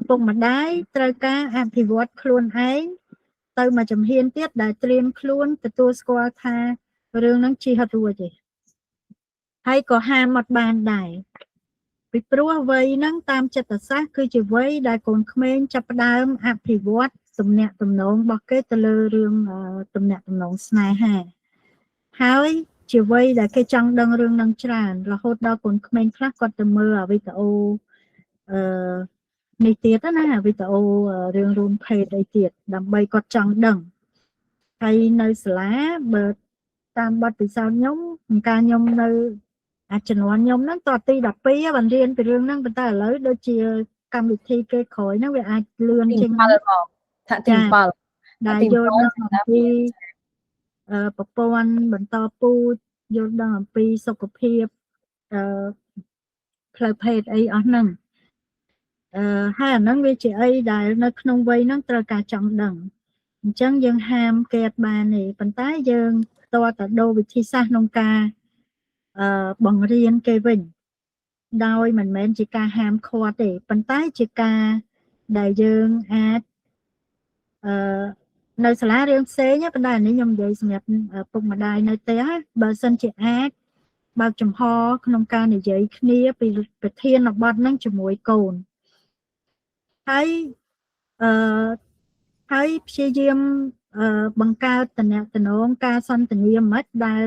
ពុកម្ដាយត្រូវការអភិវឌ្ឍខ្លួនឯងទៅមកជំហានទៀតដែលត្រៀមខ្លួនទទួលស្គាល់ថារឿងហ្នឹងជាហិតរួចទេហើយក៏ហាមអត់បានដែរពីព្រោះវ័យហ្នឹងតាមចិត្តសាស្ត្រគឺជាវ័យដែលកូនក្មេងចាប់ផ្ដើមអភិវឌ្ឍទំនាក់ទំនងរបស់គេទៅលើរឿងទំនាក់ទំនងស្នេហាហើយជាវ័យដែលគេចង់ដឹងរឿងហ្នឹងច្រើនរហូតដល់កូនក្មេងខ្លះគាត់ទៅមើលវីដេអូនេះទៀតណាវីដេអូរឿងរួមភេទអីទៀតដើម្បីគាត់ចង់ដឹងហើយនៅសាលាបើតាមបទពិសោធន៍ខ្ញុំការខ្ញុំនៅជំនាន់ខ្ញុំហ្នឹងតទី12បានរៀនពីរឿងហ្នឹងប៉ុន្តែឥឡូវដូចជាកម្មវិធីគេក្រោយហ្នឹងវាអាចលឿនជាងថាទី7ដែលយល់ដឹងអំពីប្រព័ន្ធបន្តពូជយល់ដឹងអំពីសុខភាពផ្លូវភេទអីអស់ហ្នឹងហើយអាហ្នឹងវាជាអីដែលនៅក្នុងវ័យហ្នឹងត្រូវការចង់ដឹងអញ្ចឹងយើងហាមគេអត់បានទេប៉ុន្តែយើងផ្ទាល់តែដូរវិធីសាស្ត្រក្នុងការបង្រៀនគេវិញដោយមិនមែនជាការហាមឃាត់ទេប៉ុន្តែជាការដែលយើងអាចនៅសាលារឿងផ្សេងប៉ុន្តែនេះខ្ញុំនិយាយសម្រាប់ពុកម្ដាយនៅផ្ទះបើសិនជាអាចបើកចំហក្នុងការនិយាយគ្នាពីប្រធានបទហ្នឹងជាមួយកូនហើយព្យាយាមបង្កើតតំណតំណងការសន្ទនាមិនដែល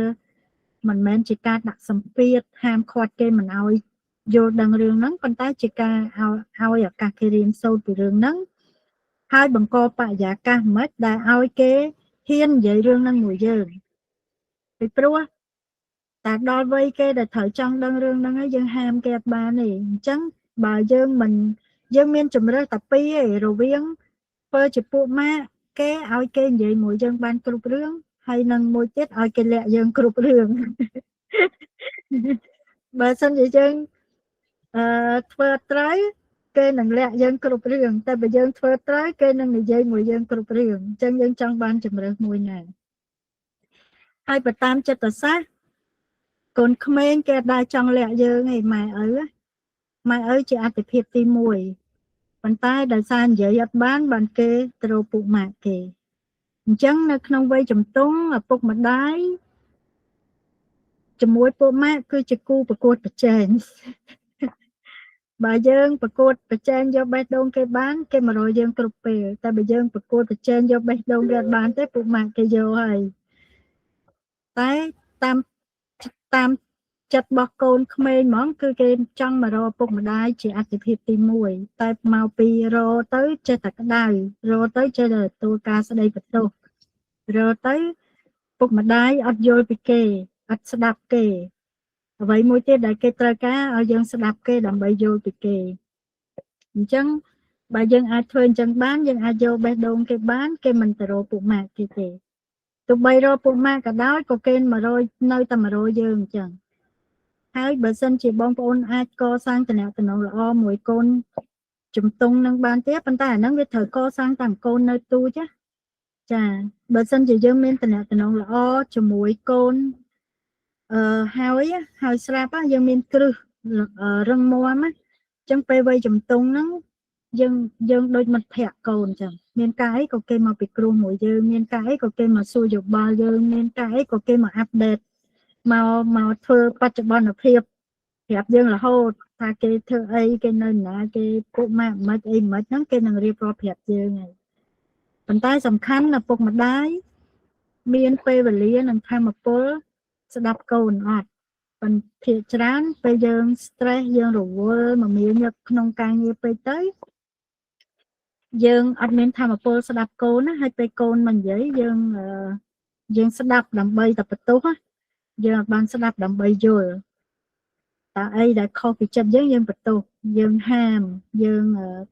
មិនមែនជាការដាក់សម្ពាធហាមឃាត់គេមិនឲ្យយល់ដឹងរឿងហ្នឹងប៉ុន្តែជាការឲ្យឱកាសគេរៀនសូត្រពីរឿងហ្នឹងហើយបង្កបរិយាកាសមិនដែលឲ្យគេហ៊ាននិយាយរឿងហ្នឹងមួយយើងពីព្រោះតែដល់វ័យគេដែលត្រូវចង់ដឹងរឿងហ្នឹងហើយយើងហាមគេអត់បានទេអញ្ចឹងបើយើងមានជំរើសតែពីរឯងរវាងធ្វើជាពួកម៉ាក់គេឲ្យគេនិយាយមួយយើងបានគ្រប់រឿងហើយនឹងមួយទៀតឲ្យគេលាក់យើងគ្រប់រឿងបើសិនជាយើងធ្វើត្រូវគេនឹងលាក់យើងគ្រប់រឿងតែបើយើងធ្វើត្រូវគេនឹងនិយាយមួយយើងគ្រប់រឿងអញ្ចឹងយើងចង់បានជំរើសមួយណាហើយបើតាមចិត្តសាស្ត្រកូនក្មេងគេដែរចង់លាក់យើងឯម៉ែឪជាអត្ថិភាពទី1ប៉ុន្តែដោយសារនិយាយអត់បានគេទៅរកពុកម៉ាក់គេអញ្ចឹងនៅក្នុងវ័យជំទង់ឪពុកម្ដាយជាមួយពុកម៉ាក់គឺជាគូប្រកួតប្រជែងបើយើងប្រកួតប្រជែងយកបេះដូងគេបានគេមករកយើងគ្រប់ពេលតែបើយើងប្រកួតប្រជែងយកបេះដូងគេអត់បានទេពុកម៉ាក់គេយកហើយតែតាមចិត្តរបស់កូនក្មេងហ្មងគឺគេចង់មករកពុកម្ដាយជាអត្ថិភាពទី1តែមកពីរទៅចេះតែក្តៅរទៅចេះតែទទួលការស្ដីបន្ទោសរទៅពុកម្ដាយអត់យល់ពីគេអត់ស្ដាប់គេអ្វីមួយទៀតដែលគេត្រូវការឲ្យយើងស្ដាប់គេដើម្បីយល់ពីគេអញ្ចឹងបើយើងអាចធ្វើអញ្ចឹងបានយើងអាចយកបេះដូងគេបានគេមិនទៅរកពុកម៉ាក់គេទេទោះបីរកពុកម៉ាក់ក៏ដោយក៏គេមករកនៅតែមករកយើងអញ្ចឹងហើយបើសិនជាបងប្អូនអាចកសាងតំណែងល្អមួយកូនជំទង់នឹងបានទេប៉ុន្តែអាហ្នឹងវាត្រូវកសាងតាំងកូននៅទូចចាបើសិនជាយើងមានតំណែងល្អជាមួយកូនហើយស្រាប់យើងមានគ្រឹះរឹងមាំអញ្ចឹងពេលវ័យជំទង់ហ្នឹងយើងដូចមិត្តភក្តិកូនអញ្ចឹងមានការអីក៏គេមកពិគ្រោះមួយយើងមានការអីក៏គេមកសួរយោបល់យើងមានការអីក៏គេមកអាប់ដេតមកធ្វើបច្ចុប្បន្នភាពប្រាប់យើងរហូតថាគេធ្វើអីគេនៅណាគេពួកម៉ាក់មិនអីមិនហ្នឹងគេនឹងរៀបរាប់ប្រាប់យើងហើយប៉ុន្តែសំខាន់ឪពុកម្ដាយមានពេលវេលានិងធម៌ពលស្ដាប់កូនអត់ប៉ុន្តែភាគច្រើនពេលយើង stress យើងរវល់មមាញឹកក្នុងការងារពេកទៅយើងអត់មានធម៌ពលស្ដាប់កូនណាហើយពេលកូនមកនិយាយយើងស្ដាប់ដើម្បីតែបន្ទោសយើងអត់បានស្ដាប់ដើម្បីយល់តើអីដែលខុសពីចិត្តយើងបន្ទោសយើងហាមយើង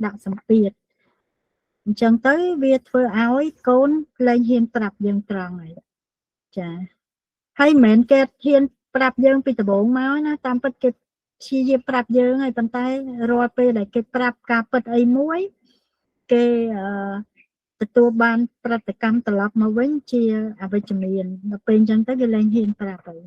ដាក់សម្ពាធអញ្ចឹងទៅវាធ្វើឲ្យកូនលែងហ៊ានប្រាប់យើងត្រង់ហើយចាហើយមិនមែនគេហ៊ានប្រាប់យើងពីដំបូងមកណាតាមពិតគេព្យាយាមប្រាប់យើងហើយប៉ុន្តែរាល់ពេលដែលគេប្រាប់ការពិតអីមួយគេទទួលបានប្រតិកម្មត្រឡប់មកវិញជាអវិជ្ជមានដល់ពេលអញ្ចឹងទៅគេលែងហ៊ានប្រាប់ហើយ